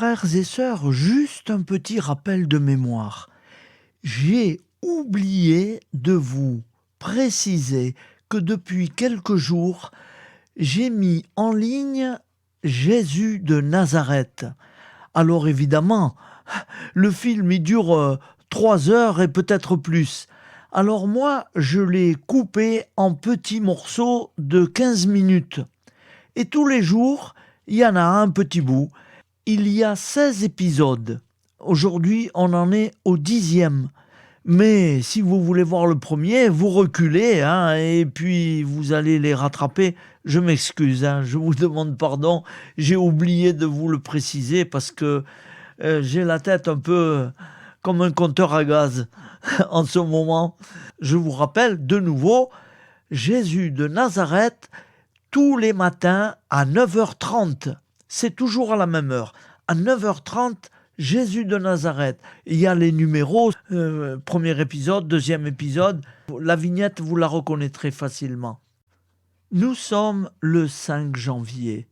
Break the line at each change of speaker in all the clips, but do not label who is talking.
Frères et sœurs, juste un petit rappel de mémoire. J'ai oublié de vous préciser que depuis quelques jours, j'ai mis en ligne Jésus de Nazareth. Alors évidemment, le film il dure 3 heures et peut-être plus. Alors moi, je l'ai coupé en petits morceaux de 15 minutes. Et tous les jours, il y en a un petit bout. Il y a 16 épisodes. Aujourd'hui, on en est au 10e. Mais si vous voulez voir le premier, vous reculez, hein, et puis vous allez les rattraper. Je m'excuse, hein, je vous demande pardon. J'ai oublié de vous le préciser parce que j'ai la tête un peu comme un compteur à gaz en ce moment. Je vous rappelle de nouveau, Jésus de Nazareth, tous les matins à 9h30. C'est toujours à la même heure. À 9h30, Jésus de Nazareth. Il y a les numéros, premier épisode, deuxième épisode. La vignette, vous la reconnaîtrez facilement. Nous sommes le 5 janvier,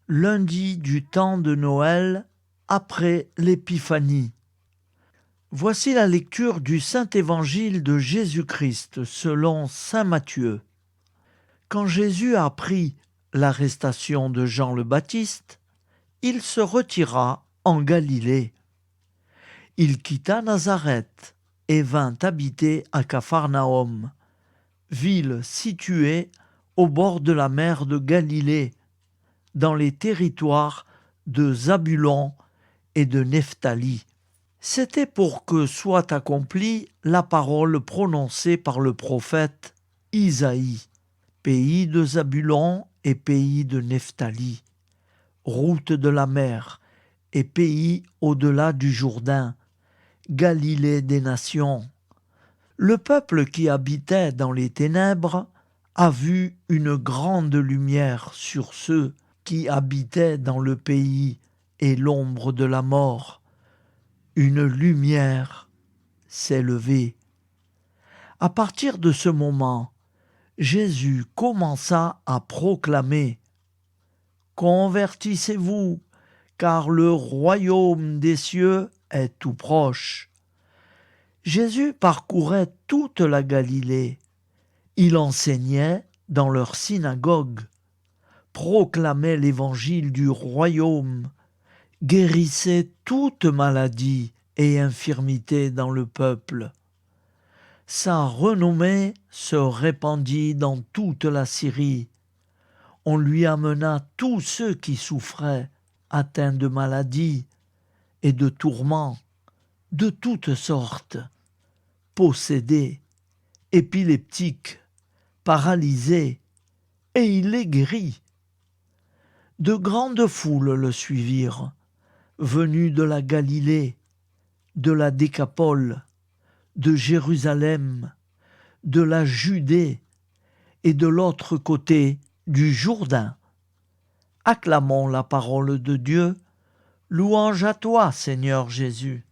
lundi du temps de Noël, après l'Épiphanie. Voici la lecture du Saint-Évangile de Jésus-Christ selon saint Matthieu. Quand Jésus apprit l'arrestation de Jean le Baptiste, il se retira en Galilée. Il quitta Nazareth et vint habiter à Capharnaüm, ville située au bord de la mer de Galilée, dans les territoires de Zabulon et de Nephtali. C'était pour que soit accomplie la parole prononcée par le prophète Isaïe. Pays de Zabulon et pays de Nephtali, route de la mer et pays au-delà du Jourdain, Galilée des nations. Le peuple qui habitait dans les ténèbres a vu une grande lumière sur ceux qui habitaient dans le pays et l'ombre de la mort. Une lumière s'est levée. À partir de ce moment, Jésus commença à proclamer « Convertissez-vous, car le royaume des cieux est tout proche. » Jésus parcourait toute la Galilée. Il enseignait dans leur synagogue, proclamait l'évangile du royaume, guérissait toute maladie et infirmité dans le peuple. Sa renommée se répandit dans toute la Syrie. On lui amena tous ceux qui souffraient, atteints de maladies et de tourments, de toutes sortes, possédés, épileptiques, paralysés, et il les guérit. De grandes foules le suivirent, venus de la Galilée, de la Décapole, de Jérusalem, de la Judée et de l'autre côté du Jourdain. Acclamons la parole de Dieu. Louange à toi, Seigneur Jésus.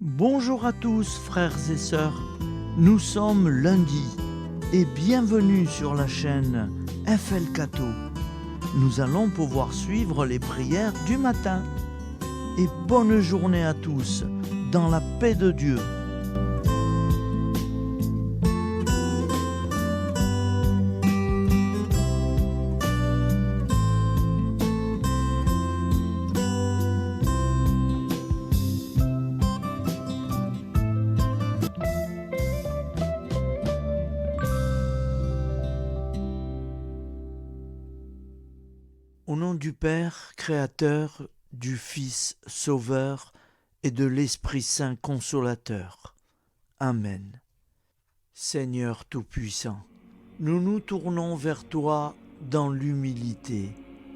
Bonjour à tous, frères et sœurs. Nous sommes lundi et bienvenue sur la chaîne FL Cato. Nous allons pouvoir suivre les prières du matin. Et bonne journée à tous, dans la paix de Dieu. Au nom du Père, Créateur, du Fils, Sauveur et de l'Esprit Saint consolateur. Amen. Seigneur Tout-Puissant, nous nous tournons vers toi dans l'humilité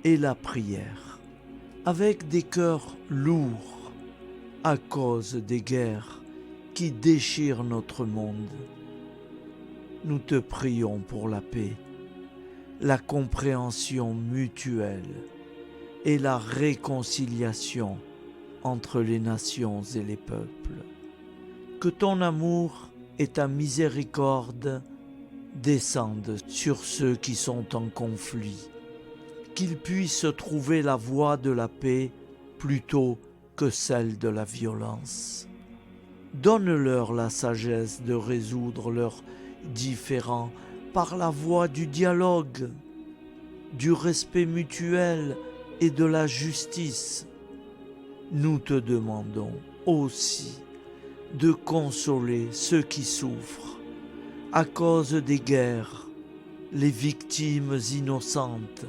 et la prière, avec des cœurs lourds à cause des guerres qui déchirent notre monde. Nous te prions pour la paix, la compréhension mutuelle et la réconciliation entre les nations et les peuples. Que ton amour et ta miséricorde descendent sur ceux qui sont en conflit, qu'ils puissent trouver la voie de la paix plutôt que celle de la violence. Donne-leur la sagesse de résoudre leurs différends par la voie du dialogue, du respect mutuel et de la justice. Nous te demandons aussi de consoler ceux qui souffrent à cause des guerres, les victimes innocentes,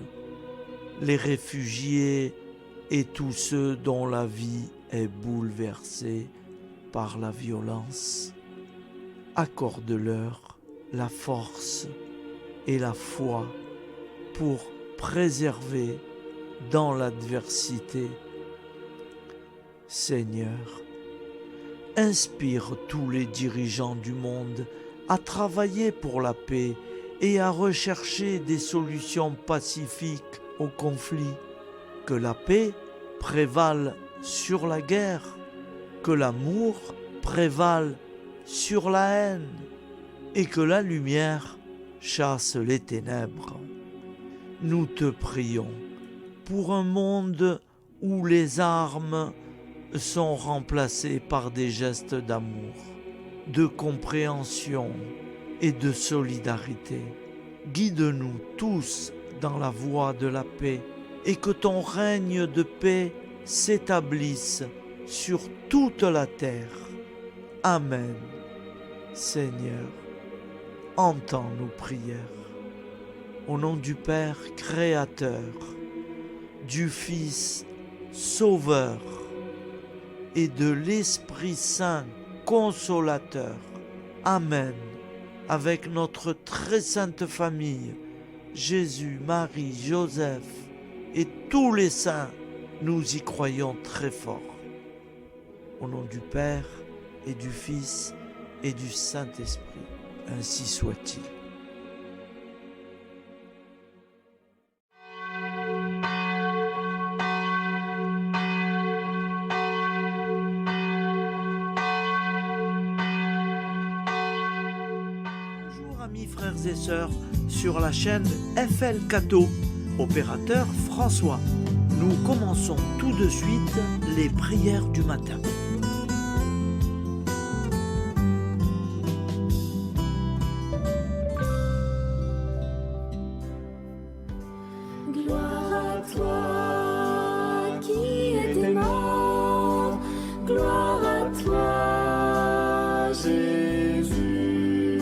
les réfugiés et tous ceux dont la vie est bouleversée par la violence. Accorde-leur la force et la foi pour préserver dans l'adversité. Seigneur, inspire tous les dirigeants du monde à travailler pour la paix et à rechercher des solutions pacifiques aux conflits. Que la paix prévale sur la guerre, que l'amour prévale sur la haine et que la lumière chasse les ténèbres. Nous te prions pour un monde où les armes sont remplacées par des gestes d'amour, de compréhension et de solidarité. Guide-nous tous dans la voie de la paix et que ton règne de paix s'établisse sur toute la terre. Amen. Seigneur, entends nos prières. Au nom du Père Créateur, du Fils Sauveur et de l'Esprit Saint Consolateur. Amen. Avec notre très sainte famille, Jésus, Marie, Joseph et tous les saints, nous y croyons très fort. Au nom du Père et du Fils et du Saint-Esprit, ainsi soit-il. Bonjour amis frères et sœurs sur la chaîne FL Cato, opérateur François. Nous commençons tout de suite les prières du matin.
Gloire à toi qui es mort, gloire à toi Jésus,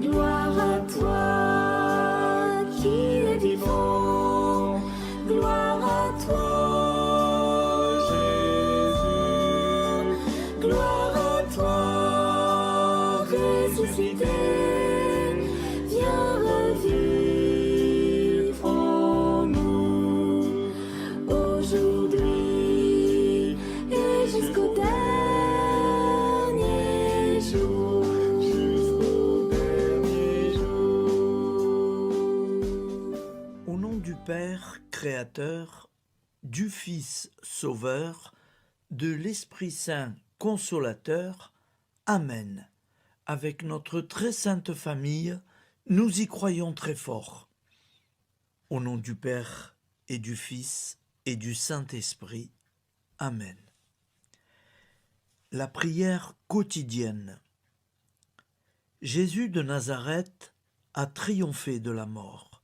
gloire à toi qui es vivant, gloire à toi Jésus, gloire à toi ressuscité, viens revivre en nous aujourd'hui et jusqu'au dernier jour.
Au nom du Père Créateur, du Fils Sauveur, de l'Esprit Saint Consolateur. Amen. Avec notre très sainte famille, nous y croyons très fort. Au nom du Père et du Fils et du Saint-Esprit. Amen. La prière quotidienne. Jésus de Nazareth a triomphé de la mort.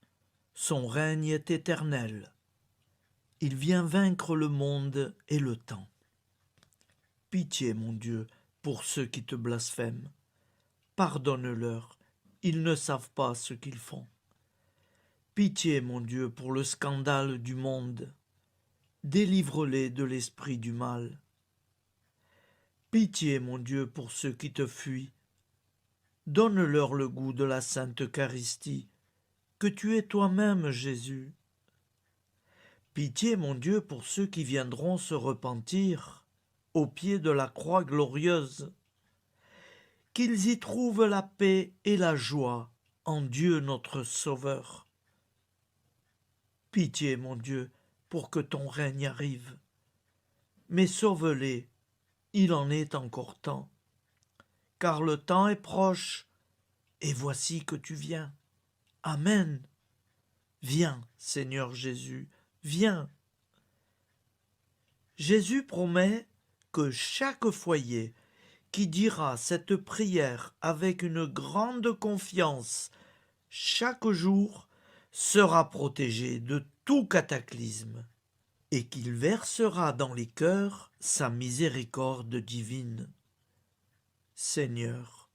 Son règne est éternel. Il vient vaincre le monde et le temps. Pitié, mon Dieu, pour ceux qui te blasphèment. Pardonne-leur, ils ne savent pas ce qu'ils font. Pitié, mon Dieu, pour le scandale du monde. Délivre-les de l'esprit du mal. Pitié, mon Dieu, pour ceux qui te fuient. Donne-leur le goût de la Sainte Eucharistie, que tu es toi-même, Jésus. Pitié, mon Dieu, pour ceux qui viendront se repentir au pied de la croix glorieuse, qu'ils y trouvent la paix et la joie en Dieu notre Sauveur. Pitié, mon Dieu, pour que ton règne arrive. Mais sauve-les, il en est encore temps, car le temps est proche, et voici que tu viens. Amen. Viens, Seigneur Jésus, viens. Jésus promet que chaque foyer qui dira cette prière avec une grande confiance chaque jour sera protégé de tout cataclysme et qu'il versera dans les cœurs sa miséricorde divine. Seigneur,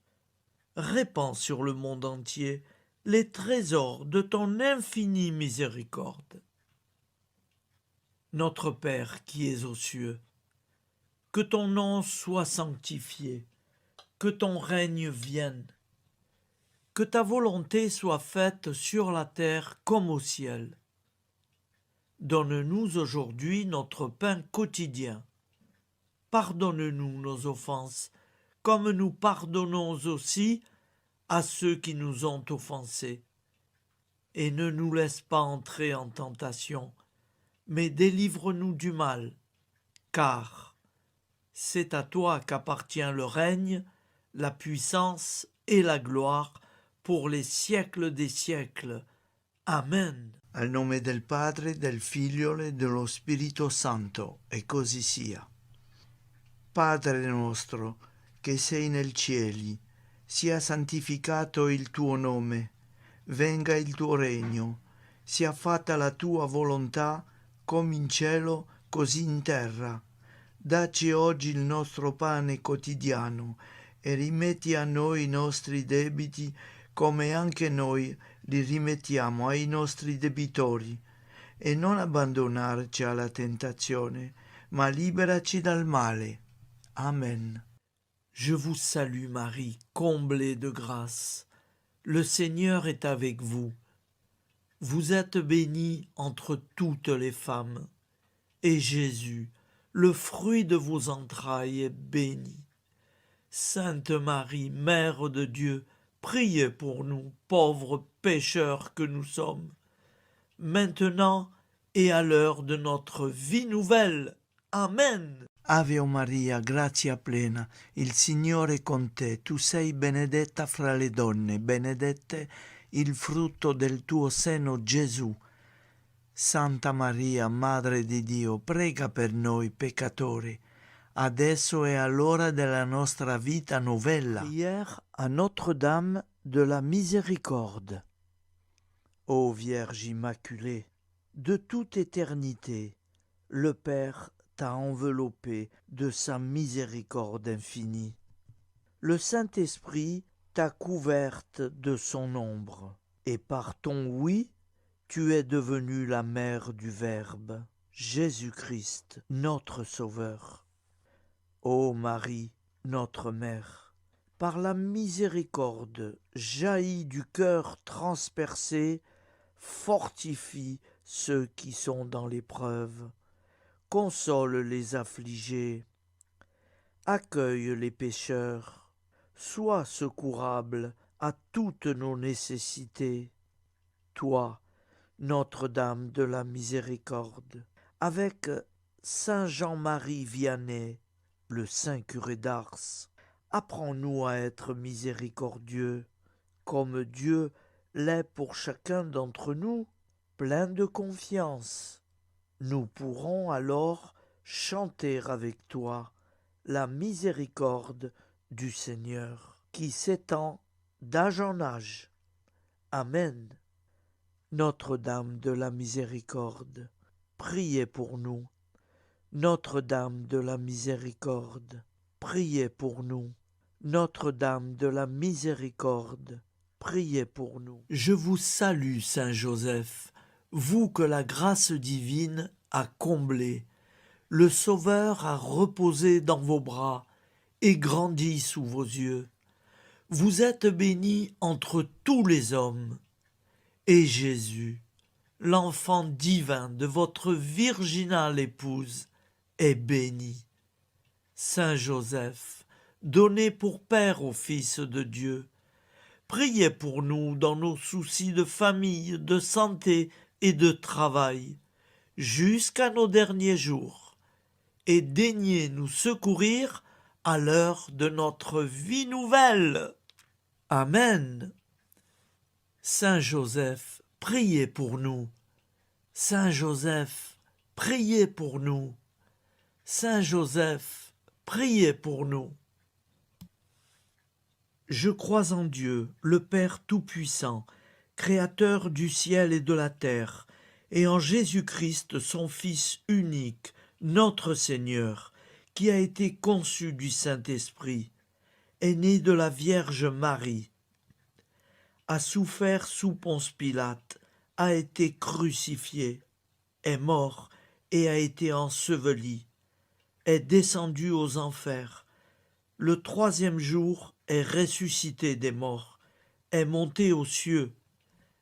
répands sur le monde entier les trésors de ton infinie miséricorde. Notre Père qui es aux cieux, que ton nom soit sanctifié, que ton règne vienne, que ta volonté soit faite sur la terre comme au ciel. Donne-nous aujourd'hui notre pain quotidien. Pardonne-nous nos offenses, comme nous pardonnons aussi à ceux qui nous ont offensés. Et ne nous laisse pas entrer en tentation, mais délivre-nous du mal, car c'est à toi qu'appartient le règne, la puissance et la gloire pour les siècles des siècles. Amen.
Al nome del Padre, del Figlio e dello Spirito Santo, e così sia. Padre nostro, che sei nel cieli, sia santificato il tuo nome, venga il tuo regno, sia fatta la tua volontà, come in cielo, così in terra. Dacci oggi il nostro pane quotidiano e rimetti a noi i nostri debiti, come anche noi li rimettiamo ai nostri debitori, e non abbandonarci alla tentazione, ma liberaci dal male. Amen.
Je vous salue Marie, comblée de grâce. Le Seigneur est avec vous. Vous êtes bénie entre toutes les femmes, et Jésus, le fruit de vos entrailles, est béni. Sainte Marie, Mère de Dieu, priez pour nous, pauvres pécheurs que nous sommes, maintenant et à l'heure de notre vie nouvelle. Amen.
Ave Maria, grazia plena, il Signore è con te, tu sei benedetta fra le donne, benedetto il frutto del tuo seno, Gesù. Santa Maria, Madre di Dio, prega per noi peccatori, adesso e all'ora della nostra vita novella.
Prière à Notre-Dame de la Miséricorde. Ô Vierge Immaculée, de toute éternité, le Père t'a enveloppé de sa miséricorde infinie. Le Saint-Esprit t'a couverte de son ombre, et par ton oui, tu es devenue la mère du Verbe, Jésus-Christ, notre Sauveur. Ô Marie, notre Mère, par la miséricorde jaillie du cœur transpercé, fortifie ceux qui sont dans l'épreuve, console les affligés, accueille les pécheurs, sois secourable à toutes nos nécessités. Toi, Notre-Dame de la Miséricorde, avec Saint Jean-Marie Vianney, le Saint curé d'Ars, apprends-nous à être miséricordieux, comme Dieu l'est pour chacun d'entre nous, plein de confiance. Nous pourrons alors chanter avec toi la miséricorde du Seigneur, qui s'étend d'âge en âge. Amen. Notre-Dame de la Miséricorde, priez pour nous. Notre-Dame de la Miséricorde, priez pour nous. Notre-Dame de la Miséricorde, priez pour nous. Je vous salue, Saint Joseph, vous que la grâce divine a comblé. Le Sauveur a reposé dans vos bras, et grandit sous vos yeux. Vous êtes bénie entre tous les hommes, et Jésus, l'enfant divin de votre virginale épouse, est béni. Saint Joseph, donné pour Père au Fils de Dieu, priez pour nous dans nos soucis de famille, de santé et de travail, jusqu'à nos derniers jours, et daignez nous secourir à l'heure de notre vie nouvelle. Amen. Saint Joseph, priez pour nous. Saint Joseph, priez pour nous. Saint Joseph, priez pour nous. Je crois en Dieu, le Père Tout-Puissant, Créateur du ciel et de la terre, et en Jésus-Christ, son Fils unique, notre Seigneur, qui a été conçu du Saint-Esprit, est né de la Vierge Marie, a souffert sous Ponce Pilate, a été crucifié, est mort et a été enseveli, est descendu aux enfers, le troisième jour est ressuscité des morts, est monté aux cieux,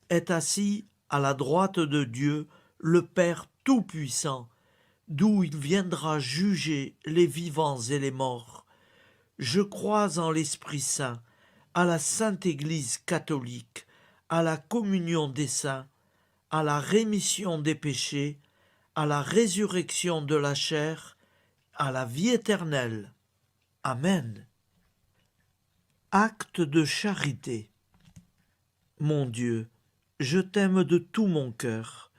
est assis à la droite de Dieu, le Père Tout-Puissant, d'où il viendra juger les vivants et les morts. Je crois en l'Esprit Saint, à la Sainte Église catholique, à la communion des saints, à la rémission des péchés, à la résurrection de la chair, à la vie éternelle. Amen. Acte de charité. Mon Dieu, je t'aime de tout mon cœur,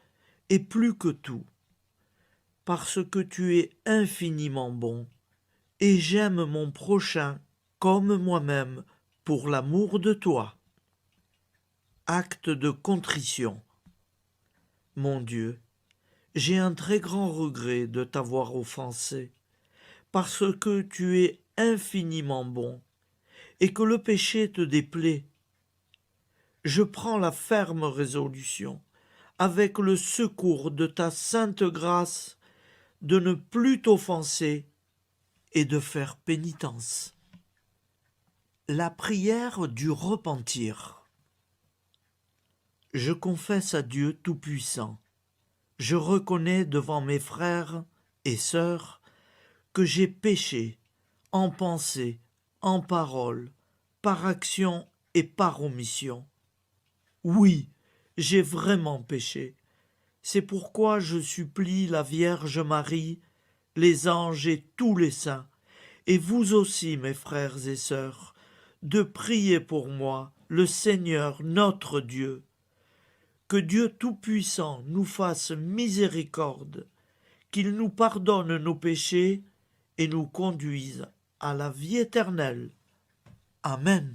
et plus que tout, parce que tu es infiniment bon, et j'aime mon prochain comme moi-même pour l'amour de toi. Acte de contrition. Mon Dieu, j'ai un très grand regret de t'avoir offensé, parce que tu es infiniment bon, et que le péché te déplaît. Je prends la ferme résolution, avec le secours de ta sainte grâce, de ne plus t'offenser et de faire pénitence. La prière du repentir. Je confesse à Dieu Tout-Puissant, je reconnais devant mes frères et sœurs que j'ai péché en pensée, en parole, par action et par omission. Oui, j'ai vraiment péché. C'est pourquoi je supplie la Vierge Marie, les anges et tous les saints, et vous aussi, mes frères et sœurs, de prier pour moi, le Seigneur notre Dieu. Que Dieu Tout-Puissant nous fasse miséricorde, qu'il nous pardonne nos péchés et nous conduise à la vie éternelle. Amen.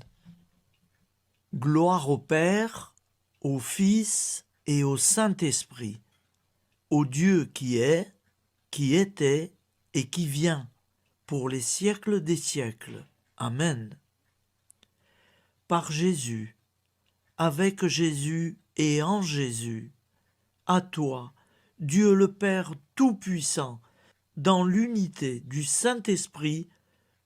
Gloire au Père, au Fils et au Saint-Esprit, au Dieu qui est, qui était et qui vient, pour les siècles des siècles. Amen. Par Jésus, avec Jésus et en Jésus, à toi, Dieu le Père Tout-Puissant, dans l'unité du Saint-Esprit,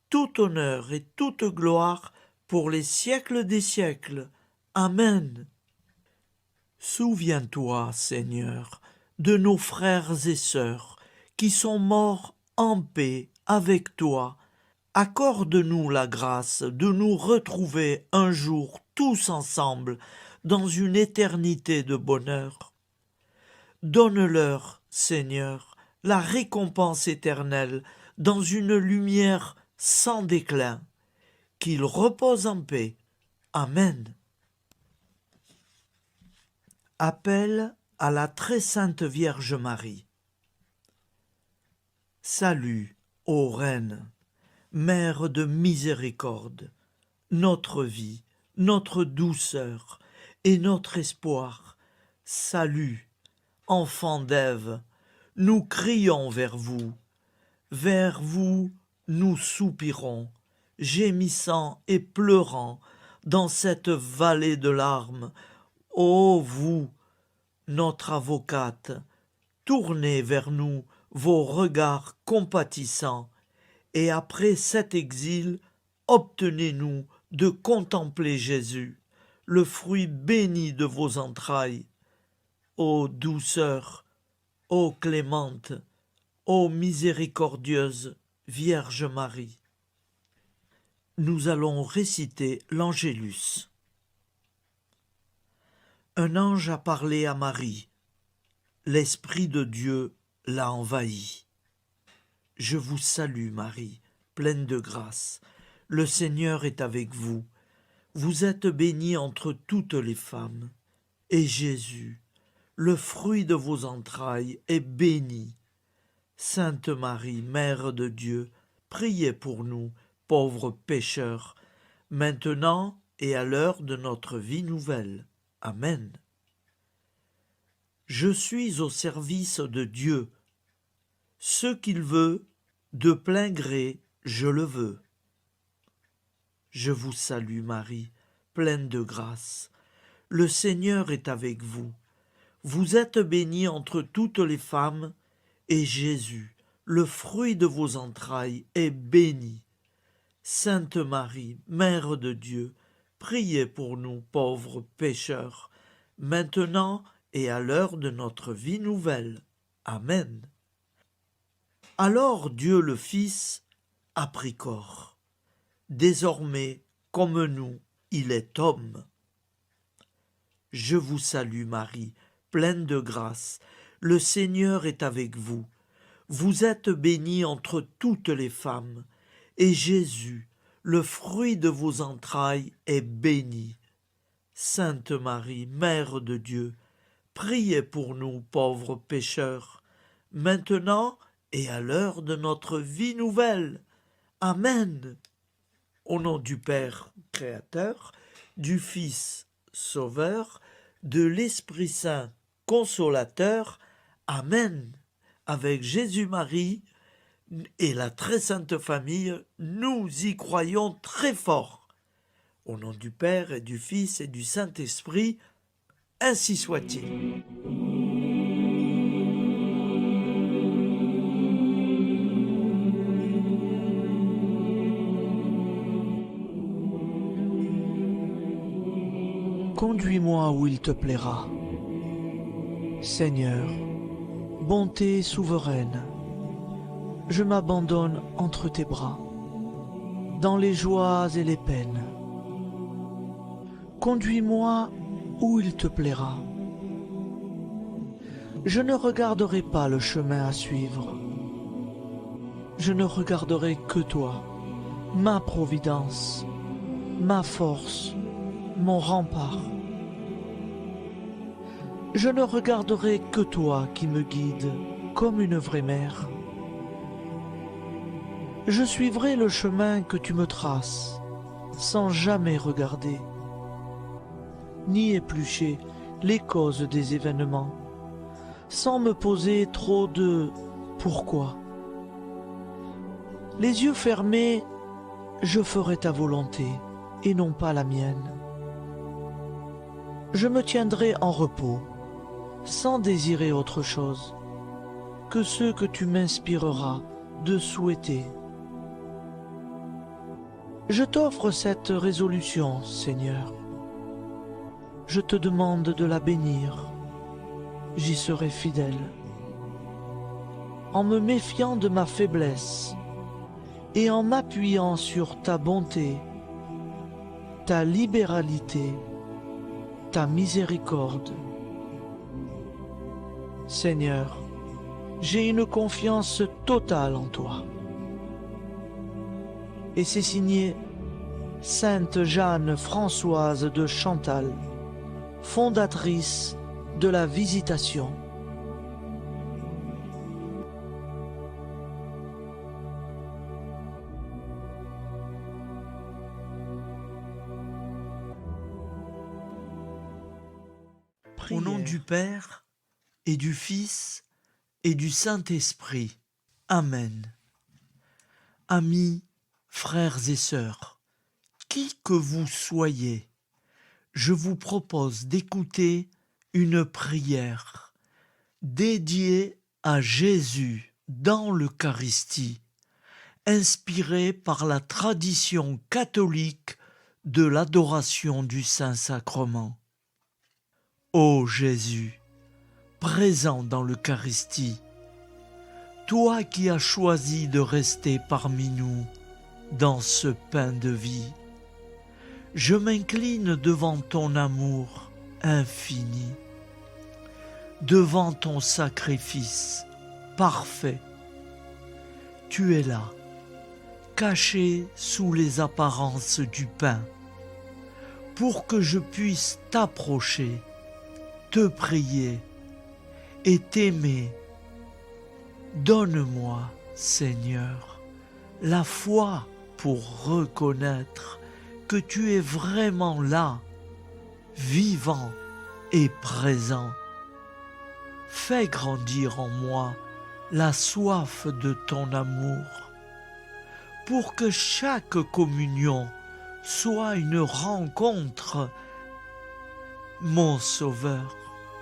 tout honneur et toute gloire pour les siècles des siècles. Amen. Souviens-toi, Seigneur, de nos frères et sœurs qui sont morts en paix avec toi. Accorde-nous la grâce de nous retrouver un jour tous ensemble dans une éternité de bonheur. Donne-leur, Seigneur, la récompense éternelle dans une lumière sans déclin. Qu'ils reposent en paix. Amen. Appel à la très sainte Vierge Marie. Salut, ô Reine, Mère de miséricorde, notre vie, notre douceur et notre espoir. Salut, enfant d'Ève, nous crions vers vous. Vers vous, nous soupirons, gémissant et pleurant dans cette vallée de larmes. Ô vous, notre avocate, tournez vers nous vos regards compatissants et après cet exil, obtenez-nous de contempler Jésus, le fruit béni de vos entrailles. Ô douceur, ô clémente, ô miséricordieuse Vierge Marie. Nous allons réciter l'Angélus. Un ange a parlé à Marie. L'Esprit de Dieu l'a envahie. Je vous salue Marie, pleine de grâce. Le Seigneur est avec vous. Vous êtes bénie entre toutes les femmes. Et Jésus, le fruit de vos entrailles, est béni. Sainte Marie, Mère de Dieu, priez pour nous, pauvres pécheurs, maintenant et à l'heure de notre vie nouvelle. Amen. Je suis au service de Dieu. Ce qu'il veut, de plein gré, je le veux. Je vous salue Marie, pleine de grâce. Le Seigneur est avec vous. Vous êtes bénie entre toutes les femmes, et Jésus, le fruit de vos entrailles, est béni. Sainte Marie, Mère de Dieu, priez pour nous pauvres pécheurs, maintenant et à l'heure de notre vie nouvelle. Amen. Alors Dieu le Fils a pris corps. Désormais, comme nous, il est homme. Je vous salue Marie, pleine de grâce. Le Seigneur est avec vous. Vous êtes bénie entre toutes les femmes, et Jésus, le fruit de vos entrailles, est béni. Sainte Marie, Mère de Dieu, priez pour nous pauvres pécheurs, maintenant et à l'heure de notre vie nouvelle. Amen. Au nom du Père Créateur, du Fils Sauveur, de l'Esprit Saint Consolateur. Amen. Avec Jésus-Marie et la très sainte famille, nous y croyons très fort. Au nom du Père et du Fils et du Saint-Esprit, ainsi soit-il. Conduis-moi où il te plaira. Seigneur, bonté souveraine, je m'abandonne entre tes bras, dans les joies et les peines. Conduis-moi où il te plaira. Je ne regarderai pas le chemin à suivre. Je ne regarderai que toi, ma providence, ma force, mon rempart. Je ne regarderai que toi qui me guides comme une vraie mère. Je suivrai le chemin que tu me traces, sans jamais regarder, ni éplucher les causes des événements, sans me poser trop de pourquoi. Les yeux fermés, je ferai ta volonté et non pas la mienne. Je me tiendrai en repos, sans désirer autre chose que ce que tu m'inspireras de souhaiter. Je t'offre cette résolution, Seigneur. Je te demande de la bénir. J'y serai fidèle. En me méfiant de ma faiblesse et en m'appuyant sur ta bonté, ta libéralité, ta miséricorde. Seigneur, j'ai une confiance totale en toi. Et c'est signé Sainte Jeanne Françoise de Chantal, fondatrice de la Visitation. Au nom du Père et du Fils et du Saint-Esprit. Amen. Amis, frères et sœurs, qui que vous soyez, je vous propose d'écouter une prière dédiée à Jésus dans l'Eucharistie, inspiré par la tradition catholique de l'adoration du Saint-Sacrement. Ô Jésus, présent dans l'Eucharistie, toi qui as choisi de rester parmi nous dans ce pain de vie, je m'incline devant ton amour infini, devant ton sacrifice parfait. Tu es là, caché sous les apparences du pain, pour que je puisse t'approcher, te prier et t'aimer. Donne-moi, Seigneur, la foi pour reconnaître que tu es vraiment là, vivant et présent. Fais grandir en moi la soif de ton amour, pour que chaque communion soit une rencontre, mon Sauveur,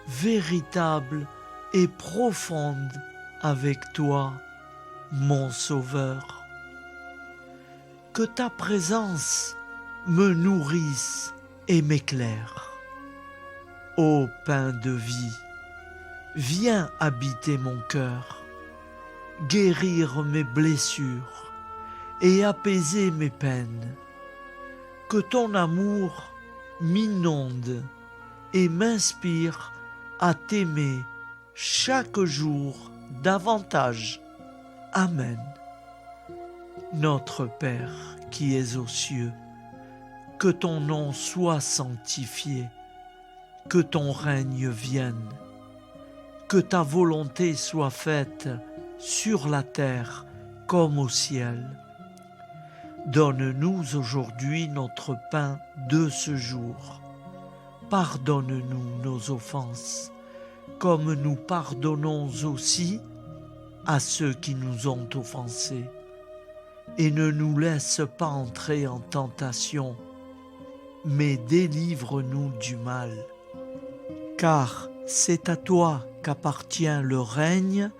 véritable et profonde avec toi, mon Sauveur. Que ta présence me nourrisse et m'éclaire. Ô pain de vie, viens habiter mon cœur, guérir mes blessures et apaiser mes peines. Que ton amour m'inonde et m'inspire à t'aimer chaque jour davantage. Amen. Notre Père qui es aux cieux, que ton nom soit sanctifié, que ton règne vienne, que ta volonté soit faite sur la terre comme au ciel. Donne-nous aujourd'hui notre pain de ce jour. Pardonne-nous nos offenses, comme nous pardonnons aussi à ceux qui nous ont offensés. Et ne nous laisse pas entrer en tentation, mais délivre-nous du mal. Car c'est à toi qu'appartient le règne,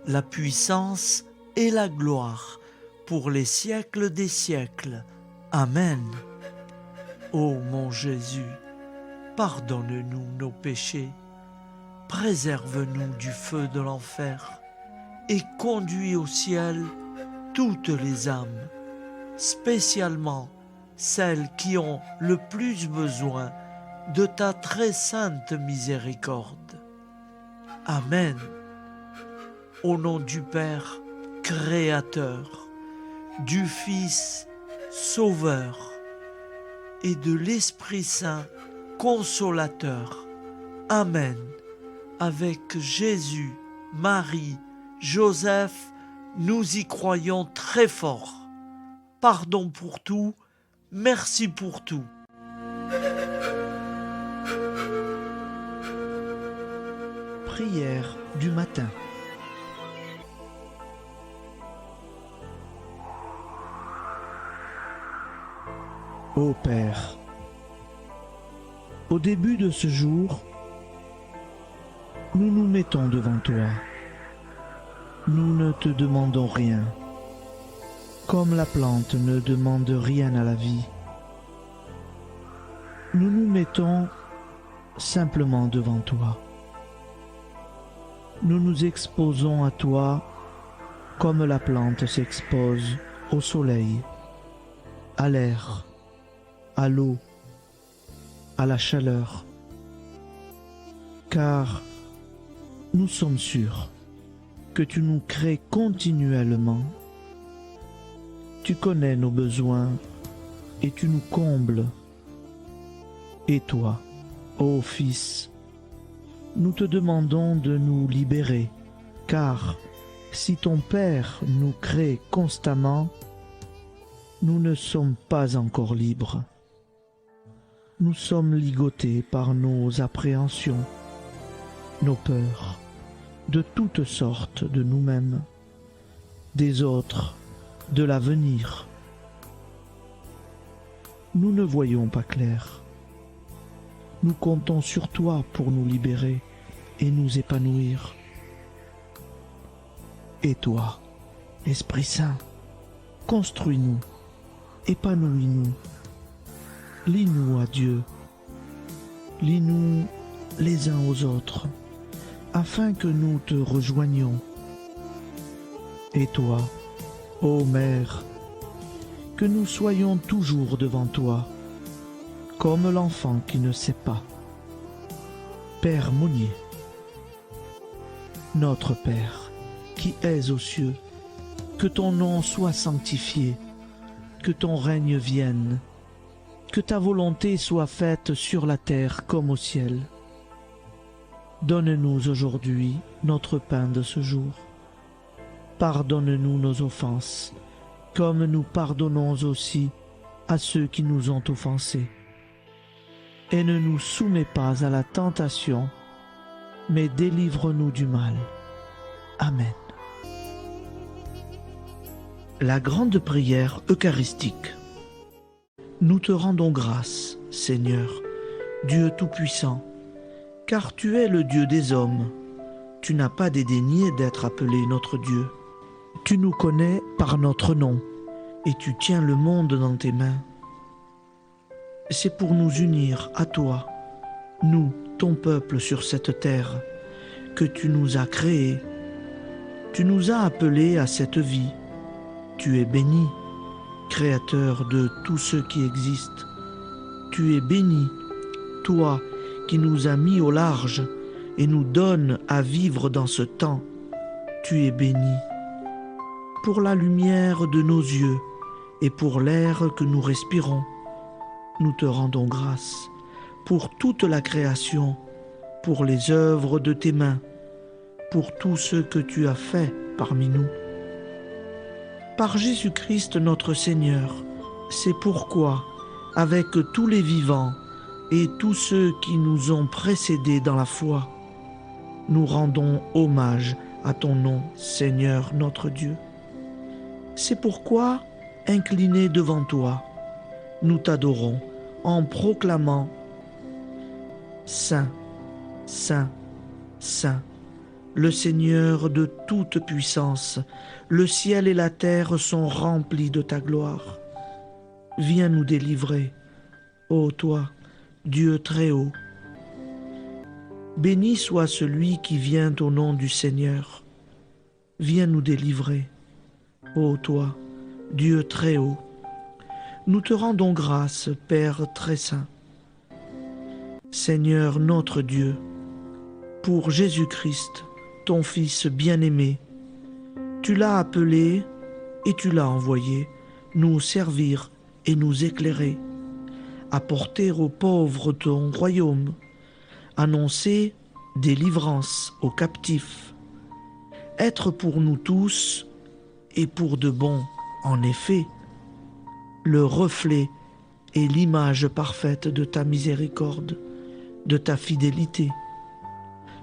la puissance et la gloire pour les siècles des siècles. Amen. Ô mon Jésus, pardonne-nous nos péchés, préserve-nous du feu de l'enfer et conduis au ciel toutes les âmes, spécialement celles qui ont le plus besoin de ta très sainte miséricorde. Amen. Au nom du Père Créateur, du Fils Sauveur et de l'Esprit Saint Consolateur. Amen. Avec Jésus, Marie, Joseph, nous y croyons très fort. Pardon pour tout, merci pour tout.
Prière du matin. Ô Père, au début de ce jour, nous nous mettons devant toi. Nous ne te demandons rien, comme la plante ne demande rien à la vie. Nous nous mettons simplement devant toi. Nous nous exposons à toi comme la plante s'expose au soleil, à l'air, à l'eau, à la chaleur, car nous sommes sûrs que tu nous crées continuellement. Tu connais nos besoins et tu nous combles. Et toi, ô Fils, nous te demandons de nous libérer, car si ton Père nous crée constamment, nous ne sommes pas encore libres. Nous sommes ligotés par nos appréhensions, nos peurs, de toutes sortes de nous-mêmes, des autres, de l'avenir. Nous ne voyons pas clair. Nous comptons sur toi pour nous libérer et nous épanouir. Et toi, Esprit Saint, construis-nous, épanouis-nous, lie-nous à Dieu, lie-nous les uns aux autres, afin que nous te rejoignions. Et toi, ô Mère, que nous soyons toujours devant toi, comme l'enfant qui ne sait pas. Père Monnier, notre Père, qui es aux cieux, que ton nom soit sanctifié, que ton règne vienne, que ta volonté soit faite sur la terre comme au ciel. Donne-nous aujourd'hui notre pain de ce jour. Pardonne-nous nos offenses, comme nous pardonnons aussi à ceux qui nous ont offensés. Et ne nous soumets pas à la tentation, mais délivre-nous du mal. Amen. La grande prière eucharistique. Nous te rendons grâce, Seigneur, Dieu Tout-Puissant, car tu es le Dieu des hommes. Tu n'as pas dédaigné d'être appelé notre Dieu. Tu nous connais par notre nom, et tu tiens le monde dans tes mains. C'est pour nous unir à toi, nous, ton peuple sur cette terre, que tu nous as créés. Tu nous as appelés à cette vie. Tu es béni, Créateur de tout ce qui existe. Tu es béni, toi qui nous as mis au large et nous donnes à vivre dans ce temps. Tu es béni. Pour la lumière de nos yeux et pour l'air que nous respirons, nous te rendons grâce. Pour toute la création, pour les œuvres de tes mains, pour tout ce que tu as fait parmi nous. Par Jésus-Christ notre Seigneur, c'est pourquoi, avec tous les vivants et tous ceux qui nous ont précédés dans la foi, nous rendons hommage à ton nom, Seigneur notre Dieu. C'est pourquoi, inclinés devant toi, nous t'adorons en proclamant « Saint, Saint, Saint ». Le Seigneur de toute puissance, le ciel et la terre sont remplis de ta gloire. Viens nous délivrer, ô toi, Dieu très haut. Béni soit celui qui vient au nom du Seigneur. Viens nous délivrer, ô toi, Dieu très haut. Nous te rendons grâce, Père très saint. Seigneur notre Dieu, pour Jésus-Christ, ton Fils bien-aimé, tu l'as appelé et tu l'as envoyé nous servir et nous éclairer, apporter aux pauvres ton royaume, annoncer délivrance aux captifs, être pour nous tous et pour de bon, en effet, le reflet et l'image parfaite de ta miséricorde, de ta fidélité.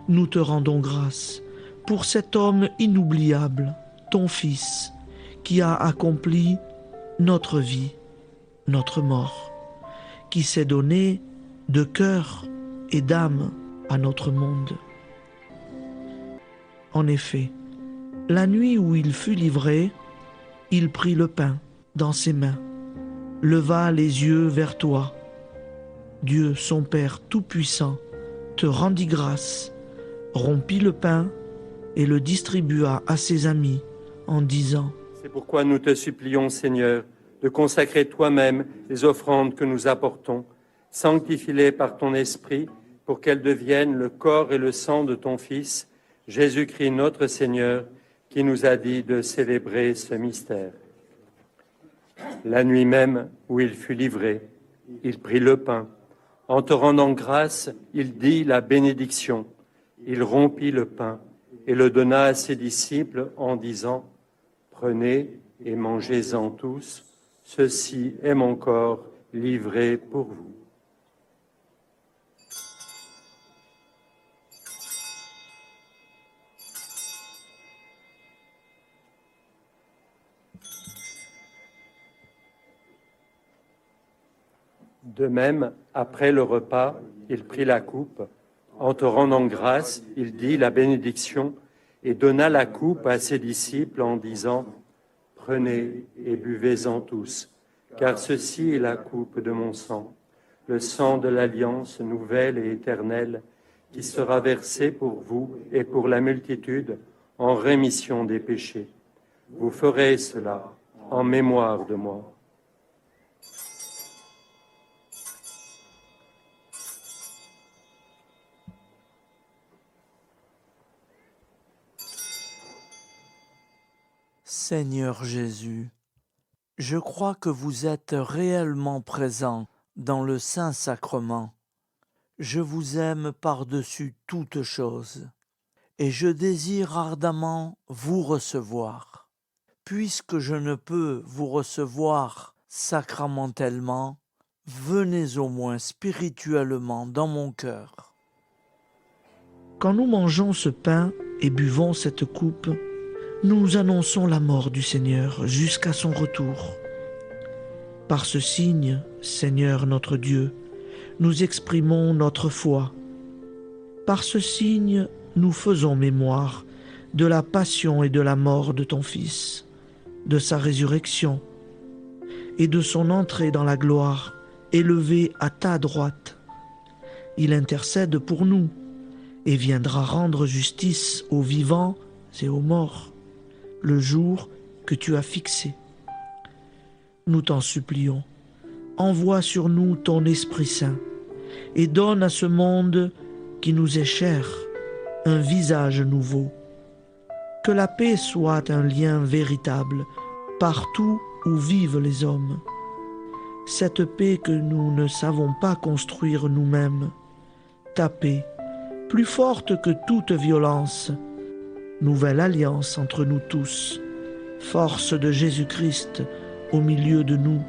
Nous te rendons grâce pour cet homme inoubliable, ton Fils, qui a accompli notre vie, notre mort, qui s'est donné de cœur et d'âme à notre monde. En effet, la nuit où il fut livré, il prit le pain dans ses mains, leva les yeux vers toi. Dieu, son Père tout-puissant, te rendit grâce, rompit le pain et le distribua à ses amis en disant :
C'est pourquoi nous te supplions, Seigneur, de consacrer toi-même les offrandes que nous apportons. Sanctifie-les par ton Esprit pour qu'elles deviennent le corps et le sang de ton Fils, Jésus-Christ notre Seigneur, qui nous a dit de célébrer ce mystère. La nuit même où il fut livré, il prit le pain. En te rendant grâce, il dit la bénédiction. Il rompit le pain et le donna à ses disciples en disant : Prenez et mangez-en tous, ceci est mon corps livré pour vous. De même, après le repas, il prit la coupe. En te rendant grâce, il dit la bénédiction et donna la coupe à ses disciples en disant : Prenez et buvez-en tous, car ceci est la coupe de mon sang, le sang de l'alliance nouvelle et éternelle, qui sera versé pour vous et pour la multitude en rémission des péchés. Vous ferez cela en mémoire de moi.
Seigneur Jésus, je crois que vous êtes réellement présent dans le Saint-Sacrement. Je vous aime par-dessus toute chose et je désire ardemment vous recevoir. Puisque je ne peux vous recevoir sacramentellement, venez au moins spirituellement dans mon cœur.
Quand nous mangeons ce pain et buvons cette coupe, nous annonçons la mort du Seigneur jusqu'à son retour. Par ce signe, Seigneur notre Dieu, nous exprimons notre foi. Par ce signe, nous faisons mémoire de la passion et de la mort de ton Fils, de sa résurrection et de son entrée dans la gloire, élevé à ta droite. Il intercède pour nous et viendra rendre justice aux vivants et aux morts, le jour que tu as fixé. Nous t'en supplions, envoie sur nous ton Esprit Saint et donne à ce monde qui nous est cher un visage nouveau. Que la paix soit un lien véritable partout où vivent les hommes. Cette paix que nous ne savons pas construire nous-mêmes. Ta paix, plus forte que toute violence. Nouvelle alliance entre nous tous. Force de Jésus-Christ au milieu de nous.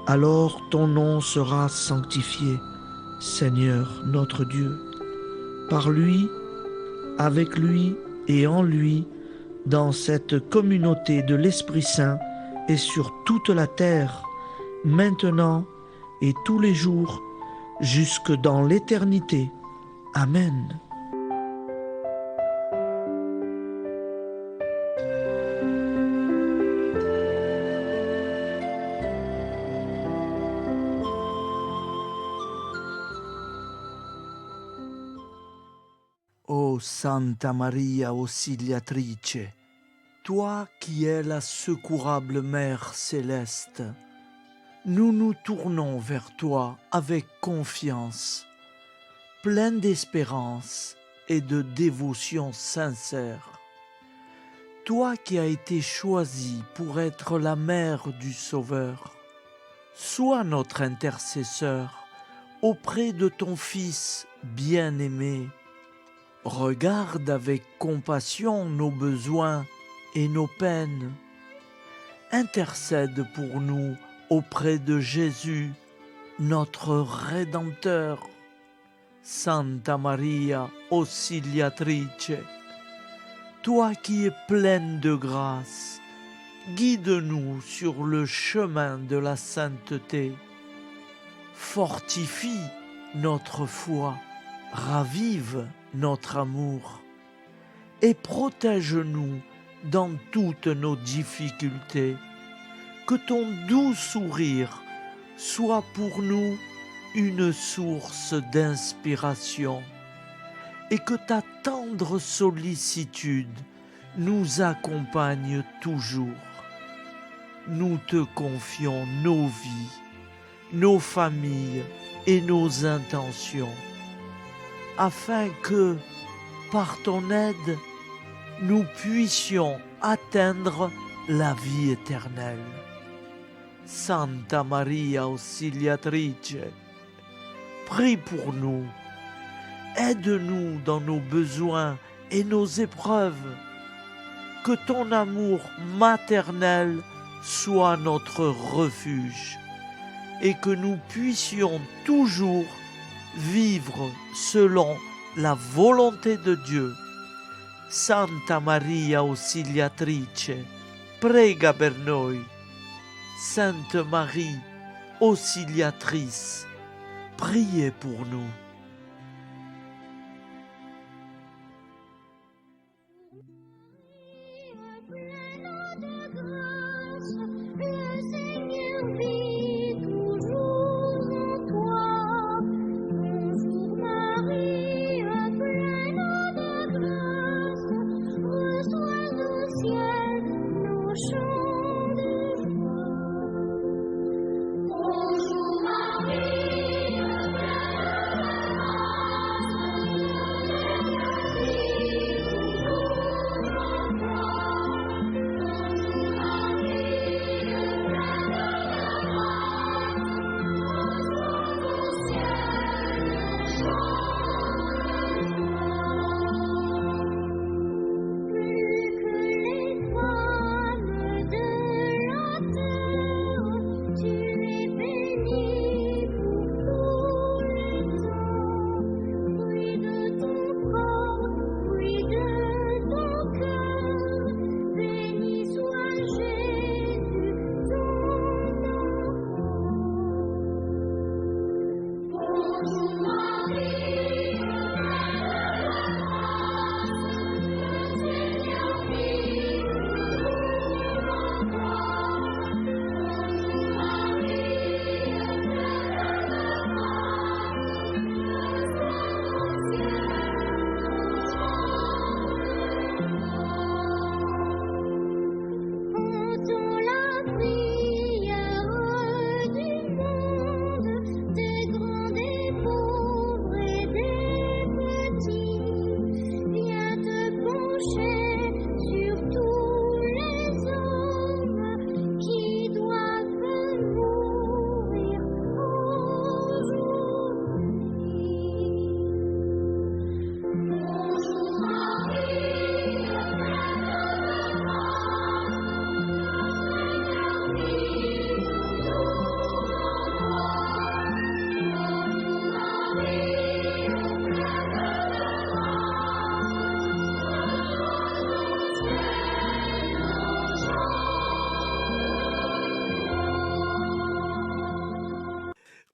Alors ton nom sera sanctifié, Seigneur notre Dieu. Par lui, avec lui et en lui, dans cette communauté de l'Esprit Saint et sur toute la terre, maintenant et tous les jours, jusque dans l'éternité. Amen.
Ô Santa Maria Auxiliatrice, toi qui es la secourable Mère céleste, nous nous tournons vers toi avec confiance, plein d'espérance et de dévotion sincère. Toi qui as été choisie pour être la mère du Sauveur, sois notre intercesseur auprès de ton Fils bien-aimé. Regarde avec compassion nos besoins et nos peines. Intercède pour nous auprès de Jésus, notre Rédempteur. Santa Maria Auxiliatrice, toi qui es pleine de grâce, guide-nous sur le chemin de la sainteté. Fortifie notre foi, ravive notre amour et protège-nous dans toutes nos difficultés. Que ton doux sourire soit pour nous une source d'inspiration et que ta tendre sollicitude nous accompagne toujours. Nous te confions nos vies, nos familles et nos intentions, afin que, par ton aide, nous puissions atteindre la vie éternelle. Santa Maria Auxiliatrice, prie pour nous, aide-nous dans nos besoins et nos épreuves, que ton amour maternel soit notre refuge et que nous puissions toujours vivre selon la volonté de Dieu. Santa Maria Auxiliatrice, prega per noi. Sainte Marie, Auxiliatrice, priez pour nous.
Notre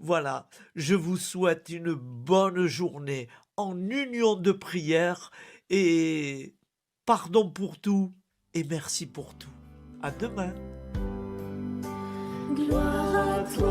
Voilà, je vous souhaite une bonne journée en union de prière et pardon pour tout et merci pour tout. À demain.
Gloire à toi.